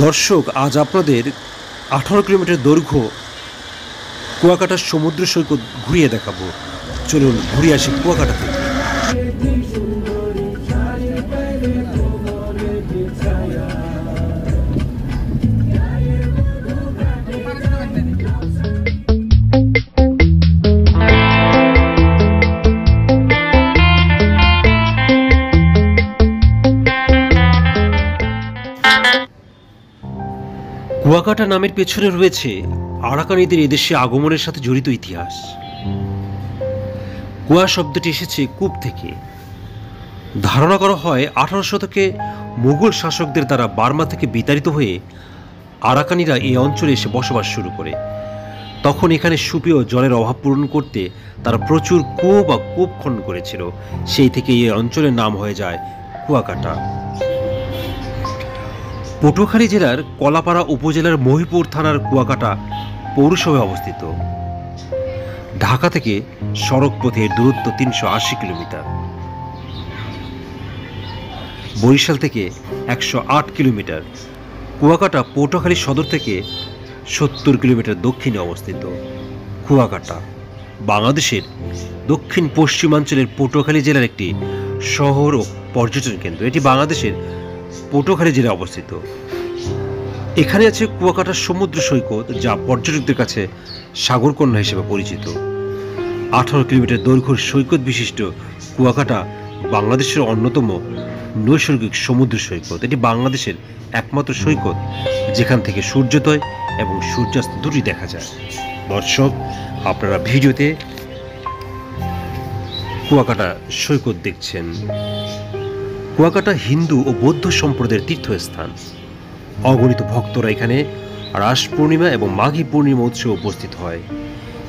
দর্শক, আজ আপনাদের 18 কিলোমিটার দৈর্ঘ্য কুয়াকাটার সমুদ্র সৈকত ঘুরিয়ে দেখাবো। চলুন ঘুরে আসি কুয়াকাটা থেকে। কুয়াকাটা নামের পেছনে রয়েছে আরাকানিদের এদেশে আগমনের সাথে জড়িত ইতিহাস। কুয়া শব্দটি এসেছে কূপ থেকে। ধারণা করা হয় 18 শতকে মুঘল শাসকদের দ্বারা বার্মা থেকে বিতাড়িত হয়ে আরাকানিরা এই অঞ্চলে এসে বসবাস শুরু করে। তখন এখানে সুপেয় জলের অভাব পূরণ করতে তারা প্রচুর কুয়ো বা কূপ খনন করেছিল। সেই থেকে এই অঞ্চলের নাম হয়ে যায় কুয়াকাটা। পটুয়াখালী জেলার কলাপাড়া উপজেলার মহিপুর থানার কুয়াকাটা পৌরসভায় অবস্থিত। ঢাকা থেকে সড়ক পথের দূরত্ব 380 কিলোমিটার, বরিশাল থেকে 108 কিলোমিটার। কুয়াকাটা পটুয়াখালী সদর থেকে 70 কিলোমিটার দক্ষিণে অবস্থিত। কুয়াকাটা বাংলাদেশের দক্ষিণ পশ্চিমাঞ্চলের পটুয়াখালী জেলার একটি শহর ও পর্যটন কেন্দ্র। এটি বাংলাদেশের পটুয়াখালী জেলায় অবস্থিত। এখানে আছে কুয়াকাটার সমুদ্র সৈকত, যা পর্যটকদের কাছে সাগরকন্যা হিসেবে পরিচিত। 18 কিলোমিটার দৈর্ঘ্যের সৈকত বিশিষ্ট কুয়াকাটা বাংলাদেশের অন্যতম নৈসর্গিক সমুদ্র সৈকত। এটি বাংলাদেশের একমাত্র সৈকত যেখান থেকে সূর্যোদয় এবং সূর্যাস্ত দুটি দেখা যায়। দর্শক, আপনারা ভিডিওতে কুয়াকাটা সৈকত দেখছেন। কুয়াকাটা হিন্দু ও বৌদ্ধ সম্প্রদায়ের তীর্থস্থান। অগণিত ভক্তরা এখানে রাস পূর্ণিমা এবং মাঘী পূর্ণিমা উৎসবে উপস্থিত হয়।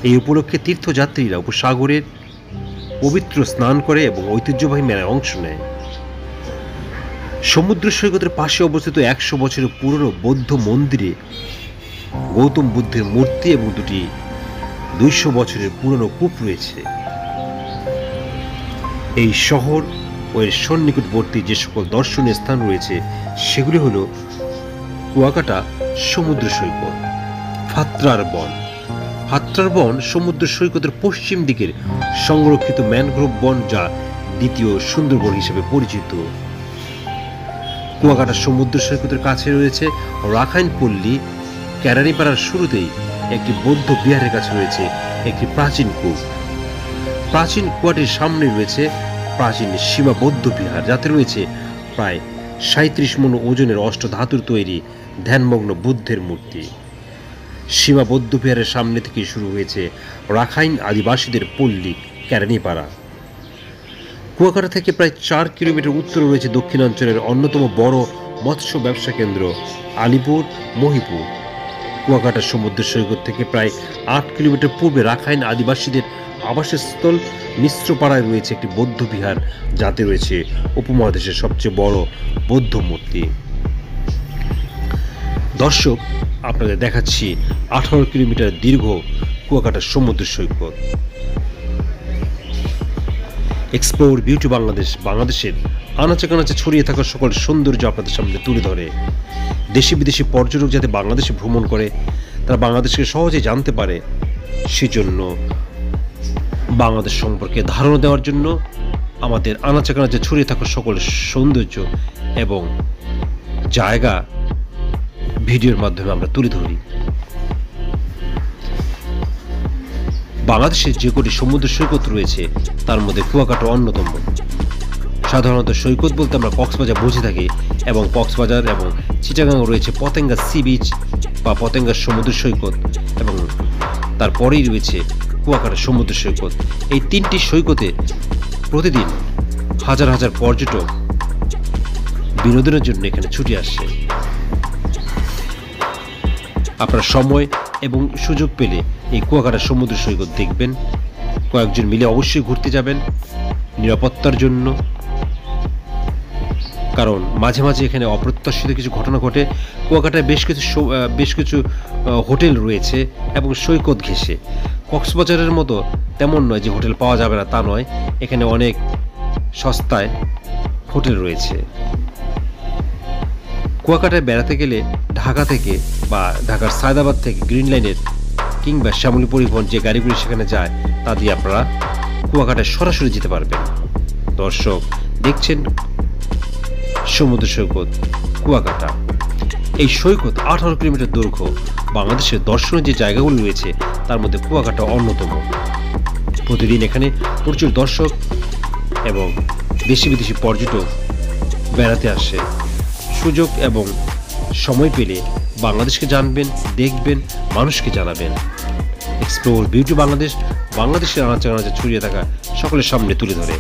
এই উপলক্ষে তীর্থযাত্রীরা উপসাগরের পবিত্র স্নান করে এবং ঐতিহ্যবাহী মেলায় অংশ নেয়। সমুদ্র সৈকতের পাশে অবস্থিত 100 বছরের পুরনো বৌদ্ধ মন্দিরে গৌতম বুদ্ধের মূর্তি এবং দুটি 200 বছরের পুরনো কূপ রয়েছে। এই শহর ও এর সন্নিকটবর্তী যে সকল দর্শনীয় স্থান রয়েছে সেগুলি হল কুয়াকাটা সমুদ্র সৈকত, ফাত্রার বন। ফাত্রার বন সমুদ্র সৈকতের পশ্চিম দিকের সংরক্ষিত ম্যানগ্রোভ বন, যা দ্বিতীয় সুন্দরবন হিসেবে পরিচিত। কুয়াকাটা সমুদ্র সৈকতের কাছে রয়েছে রাখাইন পল্লী। কেরানীপাড়ার শুরুতেই একটি বৌদ্ধ বিহারের কাছে রয়েছে একটি প্রাচীন কূপ। প্রাচীন কুয়াটির সামনে রয়েছে প্রাচীন সীমা বৌদ্ধ বিহার, যাতে রয়েছে প্রায় 37 মণ ওজনের অষ্টধাতুর তৈরি ধ্যানমগ্ন বুদ্ধের মূর্তি। সীমা বৌদ্ধ বিহারের সামনে থেকে শুরু হয়েছে রাখাইন আদিবাসীদের পল্লী কেরানীপাড়া। কুয়াকাটা থেকে প্রায় 4 কিলোমিটার উত্তরে রয়েছে দক্ষিণাঞ্চলের অন্যতম বড় মৎস্য ব্যবসা কেন্দ্র আলিপুর মহিপুর। কুয়াকাটা সমুদ্র সৈকত থেকে প্রায় 8 কিলোমিটার পূর্বে রাখাইন আদিবাসীদের আবাসস্থল মিশ্রপাড়ায় রয়েছে একটি বৌদ্ধ বিহার, যাতে রয়েছে উপমহাদেশের সবচেয়ে বড় বৌদ্ধ মূর্তি। দর্শক, আপনাদের দেখাচ্ছি 18 কিলোমিটার দীর্ঘ কুয়াকাটা সমুদ্র সৈকত। এক্সপ্লোর বিউটি বাংলাদেশ বাংলাদেশের আনাচে কানাচে ছড়িয়ে থাকা সকল সৌন্দর্য আপনাদের সামনে তুলে ধরে। দেশি বিদেশি পর্যটক যাতে বাংলাদেশে ভ্রমণ করে, তারা বাংলাদেশকে সহজে জানতে পারে, সেজন্য বাংলাদেশ সম্পর্কে ধারণা দেওয়ার জন্য আমাদের আনাচে কানাচে ছড়িয়ে থাকা সকল সৌন্দর্য এবং জায়গা ভিডিওর মাধ্যমে আমরা তুলে ধরি। বাংলাদেশের যে কটি সমুদ্র সৈকত রয়েছে তার মধ্যে কুয়াকাটা অন্যতম। সাধারণত সৈকত বলতে আমরা কক্সবাজার বুঝে থাকি, এবং কক্সবাজার এবং চিটাগাং রয়েছে পতেঙ্গা সি বিচ বা পতেঙ্গা সমুদ্র সৈকত, এবং তারপরেই রয়েছে কুয়াকাটা সমুদ্র সৈকত। এই 3টি সৈকতে প্রতিদিন হাজার হাজার পর্যটক বিনোদনের জন্য এখানে ছুটে আসছে। আপনারা সময় এবং সুযোগ পেলে এই কুয়াকাটা সমুদ্র সৈকত দেখবেন। কয়েকজন মিলে অবশ্যই ঘুরতে যাবেন নিরাপত্তার জন্য, কারণ মাঝে মাঝে এখানে অপ্রত্যাশিত কিছু ঘটনা ঘটে। কুয়াকাটায় বেশ কিছু হোটেল রয়েছে এবং সৈকত ঘেঁষে। কক্সবাজারের মতো তেমন নয় যে হোটেল পাওয়া যাবে না, তা নয়। এখানে অনেক সস্তায় হোটেল রয়েছে। কুয়াকাটায় বেড়াতে গেলে ঢাকা থেকে বা ঢাকার সায়দাবাদ থেকে গ্রিন লাইনের কিংবা শ্যামলী পরিবহন যে গাড়িগুলি সেখানে যায় তা দিয়ে আপনারা কুয়াকাটায় সরাসরি যেতে পারবেন। দর্শক, দেখছেন সমুদ্র সৈকত কুয়াকাটা। এই সৈকত 18 কিলোমিটার দৈর্ঘ্য। বাংলাদেশের দর্শনীয় যে জায়গাগুলি রয়েছে তার মধ্যে কুয়াকাটা অন্যতম। প্রতিদিন এখানে প্রচুর দর্শক এবং দেশি বিদেশি পর্যটক বেড়াতে আসে। সুযোগ এবং সময় পেলে বাংলাদেশকে জানবেন, দেখবেন, মানুষকে জানাবেন। এক্সপ্লোর বিউটি বাংলাদেশ বাংলাদেশের আনাচে আনাচে ছড়িয়ে থাকা সকলের সামনে তুলে ধরে।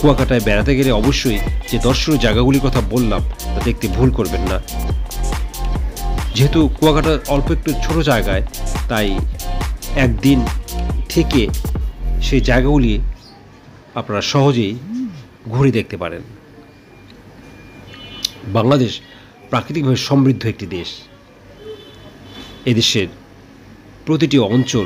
কুয়াকাটায় বেড়াতে গেলে অবশ্যই যে দর্শনীয় জায়গাগুলির কথা বললাম তা দেখতে ভুল করবেন না। যেহেতু কুয়াকাটা অল্প একটু ছোট জায়গায়, তাই একদিন থেকে সেই জায়গাগুলি আপনারা সহজেই ঘুরে দেখতে পারেন। বাংলাদেশ প্রাকৃতিকভাবে সমৃদ্ধ একটি দেশ। এদেশের প্রতিটি অঞ্চল